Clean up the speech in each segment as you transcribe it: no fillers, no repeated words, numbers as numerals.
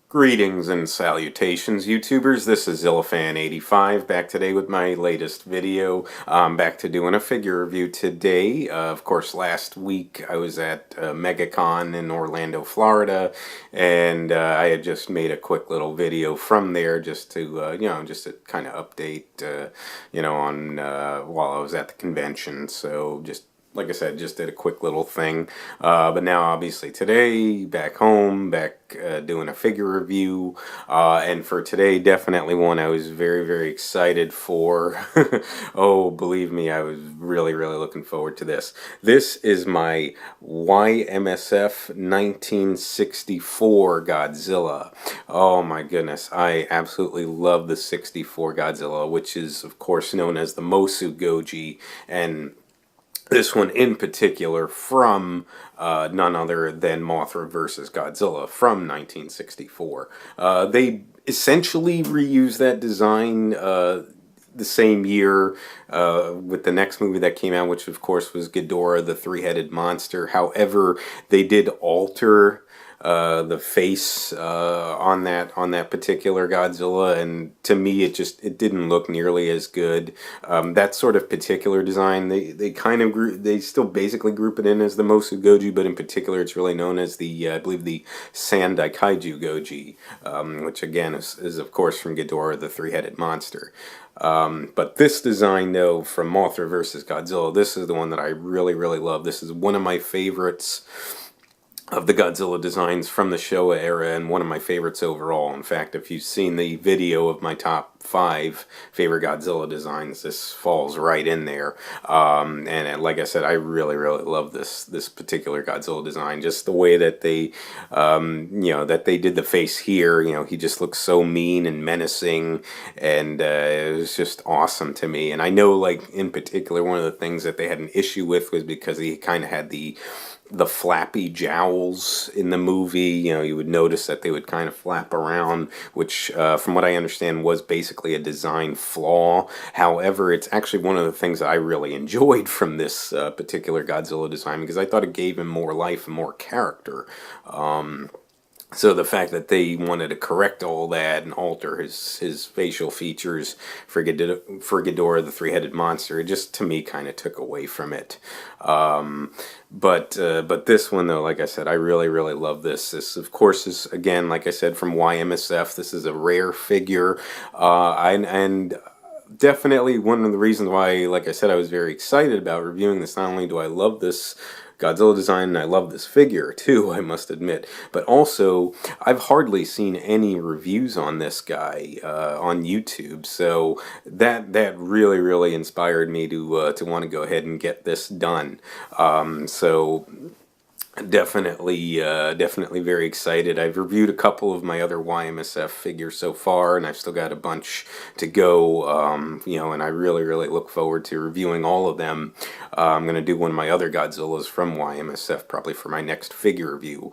Greetings and salutations, YouTubers. This is Zillafan85 back today with my latest video. I'm back to doing a figure review today. Of course, last week I was at MegaCon in Orlando, Florida, and I had just made a quick little video from there just to, just to kind of update, on while I was at the convention. So just like I said, just did a quick little thing. But now, obviously, today, back home, back doing a figure review. And for today, definitely one I was very, very excited for. Oh, believe me, I was really, really looking forward to this. This is my Y-MSF 1964 Godzilla. Oh, my goodness. I absolutely love the 64 Godzilla, which is, of course, known as the Mosu Goji. And this one in particular from none other than Mothra versus Godzilla from 1964. They essentially reused that design the same year with the next movie that came out, which of course was Ghidorah, the three-headed monster. However, they did alter the face on that particular Godzilla, and to me it didn't look nearly as good. That sort of particular design, they still basically group it in as the Mosu Goji, but in particular it's really known as the I believe the Sandai Kaiju Goji, which again is of course from Ghidorah, the three-headed monster. But this design, though, from Mothra versus Godzilla, this is the one that I really, really love. This is one of my favorites of the Godzilla designs from the Showa era, and one of my favorites overall. In fact, if you've seen the video of my top 5 favorite Godzilla designs, this falls right in there. And like I said, I really, really love this particular Godzilla design. Just the way that they, that they did the face here. He just looks so mean and menacing, and it was just awesome to me. And I know, like, in particular, one of the things that they had an issue with was because he kind of had the flappy jowls in the movie. You would notice that they would kind of flap around, which from what I understand was basically a design flaw. However, it's actually one of the things that I really enjoyed from this particular Godzilla design, because I thought it gave him more life and more character. So the fact that they wanted to correct all that and alter his facial features for Ghidorah, the three-headed monster, it just, to me, kind of took away from it. But this one, though, like I said, I really, really love this. This, of course, is, again, like I said, from Y-MSF. This is a rare figure, and definitely one of the reasons why, like I said, I was very excited about reviewing this. Not only do I love this Godzilla design, and I love this figure too, I must admit, but also I've hardly seen any reviews on this guy on YouTube, so that really, really inspired me to want to go ahead and get this done. So definitely very excited. I've reviewed a couple of my other Y-MSF figures so far, and I've still got a bunch to go, and I really, really look forward to reviewing all of them. I'm going to do one of my other Godzillas from Y-MSF probably for my next figure review.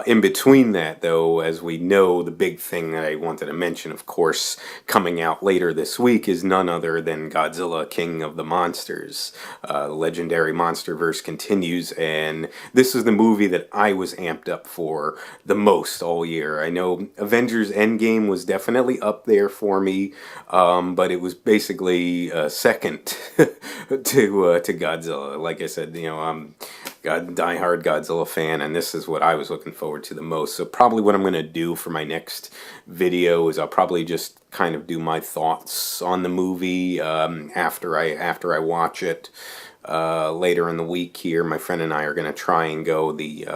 In between that, though, as we know, the big thing that I wanted to mention, of course, coming out later this week is none other than Godzilla, King of the Monsters. The legendary Monsterverse continues, and this is the movie that I was amped up for the most all year. I know Avengers Endgame was definitely up there for me, but it was basically second to Godzilla. Like I said, I'm a diehard Godzilla fan, and this is what I was looking forward to the most. So probably what I'm going to do for my next video is I'll probably just kind of do my thoughts on the movie after I watch it later in the week here. My friend and I are going to try and go the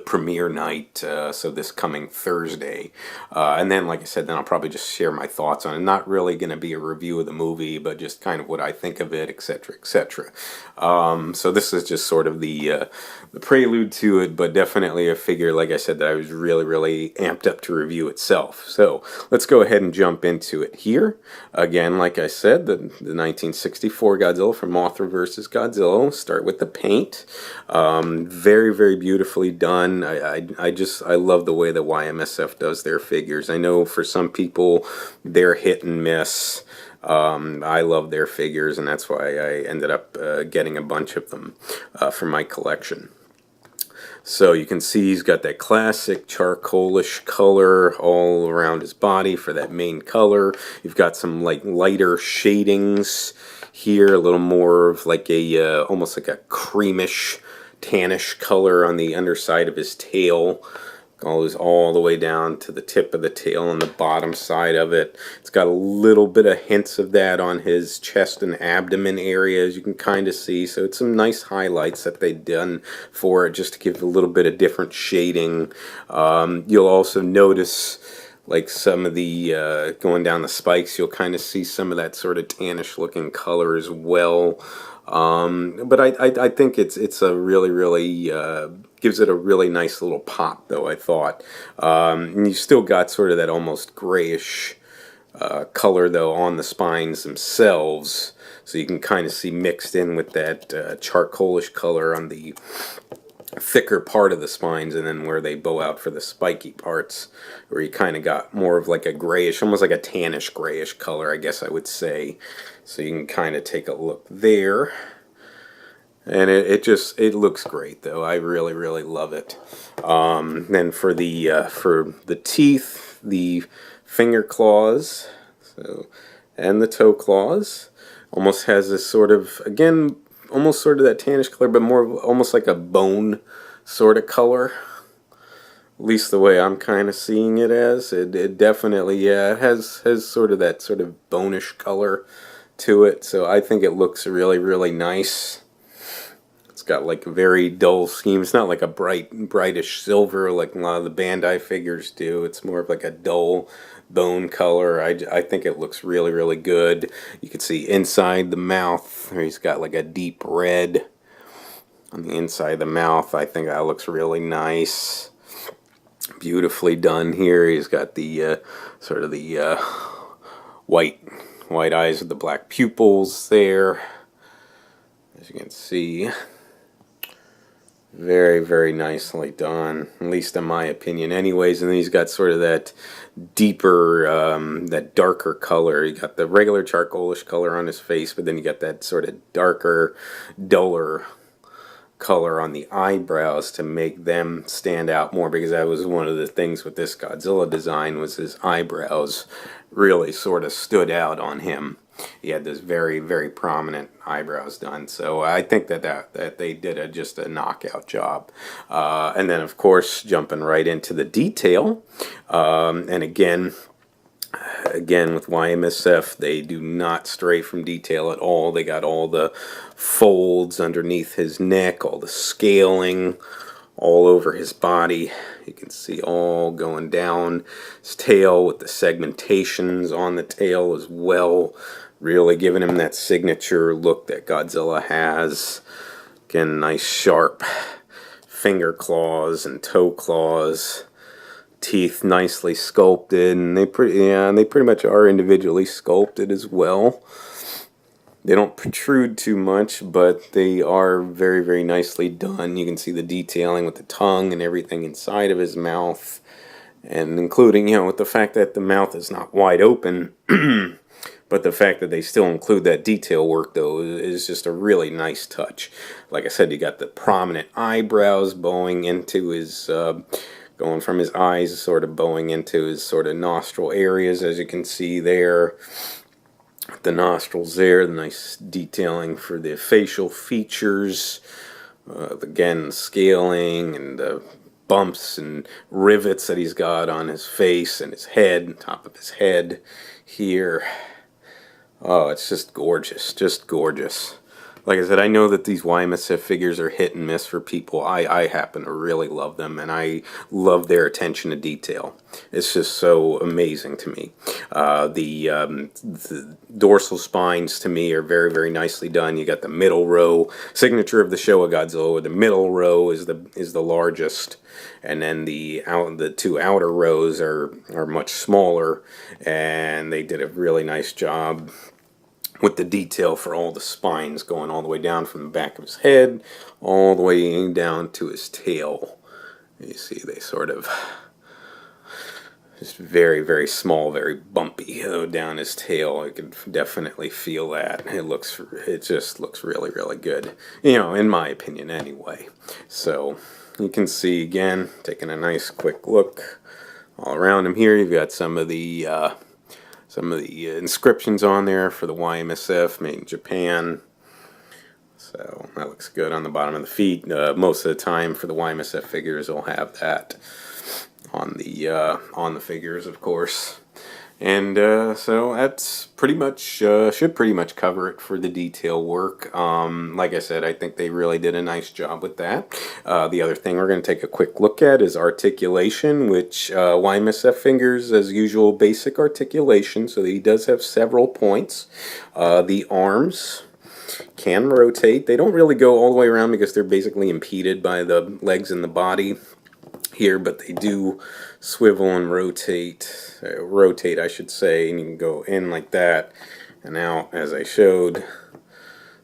premiere night, so this coming Thursday. And then, like I said, then I'll probably just share my thoughts on it. Not really going to be a review of the movie, but just kind of what I think of it, etc., etc. So this is just sort of the prelude to it, but definitely a figure, like I said, that I was really, really amped up to review itself. So let's go ahead and jump into it here. Again, like I said, the 1964 Godzilla from Mothra versus Godzilla. We'll start with the paint. Very, very beautifully done. I love the way that Y-MSF does their figures. I know for some people they're hit and miss. I love their figures, and that's why I ended up getting a bunch of them for my collection. So you can see he's got that classic charcoalish color all around his body for that main color. You've got some like lighter shadings here, a little more of like a almost like a creamish, tannish color on the underside of his tail. Goes all the way down to the tip of the tail on the bottom side of it. It's got a little bit of hints of that on his chest and abdomen area, as you can kind of see. So it's some nice highlights that they've done for it, just to give a little bit of different shading. You'll also notice, like some of the going down the spikes, you'll kind of see some of that sort of tannish looking color as well. But I think it's a really gives it a really nice little pop, though, I thought. And you still got sort of that almost grayish color, though, on the spines themselves. So you can kind of see mixed in with that charcoalish color on the thicker part of the spines, and then where they bow out for the spiky parts, where you kind of got more of like a grayish, almost like a tannish grayish color, I guess I would say. So you can kind of take a look there. And it looks great, though. I really love it. Then for the teeth, the finger claws, and the toe claws, almost has this sort of, again, almost sort of that tannish color, but more of almost like a bone sort of color. At least the way I'm kind of seeing it as. It definitely, yeah, it has sort of that sort of bonish color to it. So I think it looks really nice. It's got like a very dull scheme. It's not like a brightish silver like a lot of the Bandai figures do. It's more of like a dull bone color. I think it looks really good. You can see inside the mouth, he's got like a deep red on the inside of the mouth. I think that looks really nice. Beautifully done here. He's got the sort of the white eyes with the black pupils there, as you can see. Very nicely done, at least in my opinion anyways. And then he's got sort of that deeper, that darker color. You got the regular charcoalish color on his face, but then you got that sort of darker, duller color on the eyebrows to make them stand out more, because that was one of the things with this Godzilla design, was his eyebrows really sort of stood out on him. He had this very prominent eyebrows done. So I think that they did just a knockout job. And then, of course, jumping right into the detail. And again, with Y-MSF, they do not stray from detail at all. They got all the folds underneath his neck, all the scaling all over his body. You can see all going down his tail with the segmentations on the tail as well, really giving him that signature look that Godzilla has. Again, nice sharp finger claws and toe claws. Teeth nicely sculpted, and they pretty much are individually sculpted as well. They don't protrude too much, but they are very nicely done. You can see the detailing with the tongue and everything inside of his mouth, and including, with the fact that the mouth is not wide open, but the fact that they still include that detail work, though, is just a really nice touch. Like I said, you got the prominent eyebrows bowing into his, going from his eyes, sort of bowing into his sort of nostril areas, as you can see there. The nostrils there, the nice detailing for the facial features. Again, scaling and the bumps and rivets that he's got on his face and his head, top of his head here. Oh, it's just gorgeous, just gorgeous. Like I said, I know that these Y-MSF figures are hit and miss for people. I happen to really love them, and I love their attention to detail. It's just so amazing to me. The dorsal spines, to me, are very nicely done. You got the middle row, signature of the Showa Godzilla. The middle row is the largest, and then the two outer rows are much smaller, and they did a really nice job with the detail for all the spines, going all the way down from the back of his head all the way down to his tail. You see they sort of just very small, very bumpy down his tail. I can definitely feel that. It just looks really good, in my opinion anyway. So you can see again, taking a nice quick look all around him here. You've got some of the inscriptions on there for the Y-MSF, made in Japan. So that looks good on the bottom of the feet. Most of the time for the Y-MSF figures, they'll have that on the figures, of course. And so that's pretty much should pretty much cover it for the detail work. Like I said, I think they really did a nice job with that. The other thing we're going to take a quick look at is articulation, which Y-MSF fingers, as usual, basic articulation. So he does have several points. The arms can rotate. They don't really go all the way around because they're basically impeded by the legs and the body here, but they do swivel and rotate, I should say, and you can go in like that and out as I showed.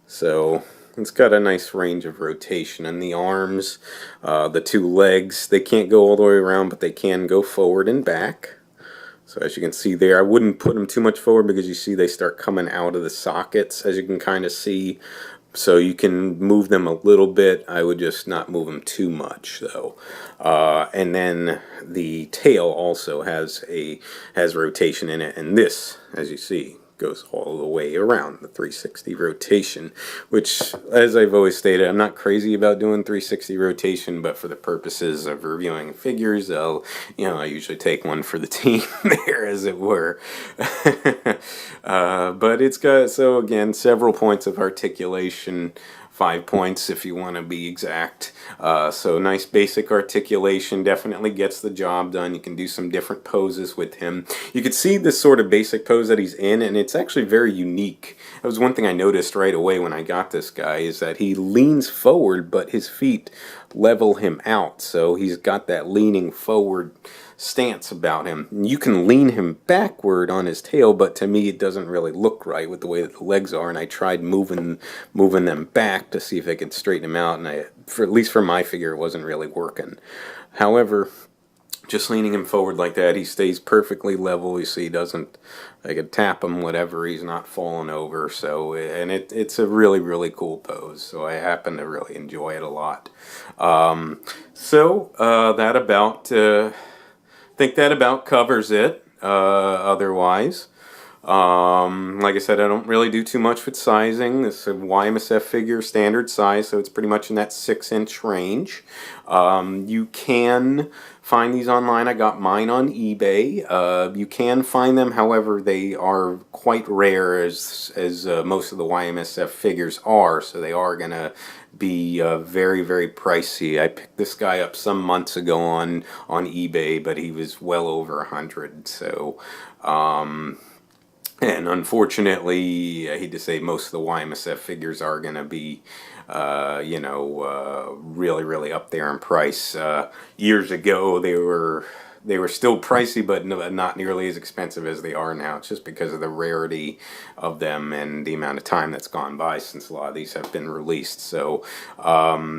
So it's got a nice range of rotation. And the arms, the two legs, they can't go all the way around, but they can go forward and back. So as you can see there, I wouldn't put them too much forward because you see they start coming out of the sockets, as you can kind of see. So you can move them a little bit. I would just not move them too much, though. And then the tail also has rotation in it, and this, as you see, goes all the way around, the 360 rotation, which, as I've always stated, I'm not crazy about doing 360 rotation, but for the purposes of reviewing figures, I usually take one for the team there, as it were. But it's got, so again, several points of articulation, 5 points if you want to be exact. So nice basic articulation, definitely gets the job done. You can do some different poses with him. You can see this sort of basic pose that he's in, and it's actually very unique. That was one thing I noticed right away when I got this guy, is that he leans forward, but his feet level him out. So he's got that leaning forward stance about him. You can lean him backward on his tail, but to me it doesn't really look right with the way that the legs are, and I tried moving them back to see if I could straighten him out, and at least for my figure, it wasn't really working. However, just leaning him forward like that, he stays perfectly level. You see, he doesn't, I could tap him, whatever, he's not falling over. So, and it's a really, really cool pose. So I happen to really enjoy it a lot. I think that about covers it. Otherwise, like I said, I don't really do too much with sizing. This is a Y-MSF figure, standard size, so it's pretty much in that 6-inch range. You can find these online. I got mine on eBay. You can find them, however, they are quite rare, as most of the Y-MSF figures are, so they are going to be very, very pricey. I picked this guy up some months ago on eBay, but he was well over $100. So, and unfortunately, I hate to say, most of the Y-MSF figures are going to be, really, really up there in price. Years ago, they were still pricey, but not nearly as expensive as they are now. It's just because of the rarity of them and the amount of time that's gone by since a lot of these have been released. So,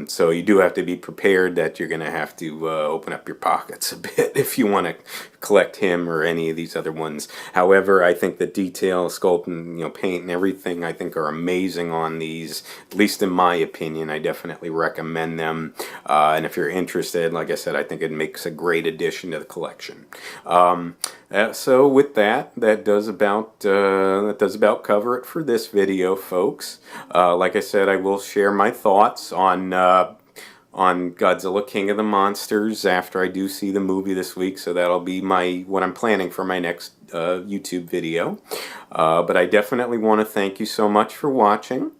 so you do have to be prepared that you're going to have to open up your pockets a bit if you want to collect him or any of these other ones. However, I think the detail, sculpt, and paint and everything, I think, are amazing on these. At least in my opinion, I definitely recommend them. And if you're interested, like I said, I think it makes a great addition to the collection. So with that does about cover it for this video, folks. Like I said, I will share my thoughts on Godzilla King of the Monsters after I do see the movie this week, so that'll be what I'm planning for my next YouTube video. But I definitely want to thank you so much for watching.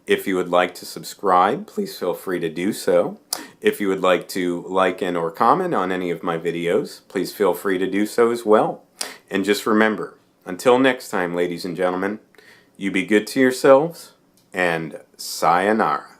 If you would like to subscribe, please feel free to do so. If you would like to like and or comment on any of my videos, please feel free to do so as well. And just remember, until next time, ladies and gentlemen, you be good to yourselves, and sayonara.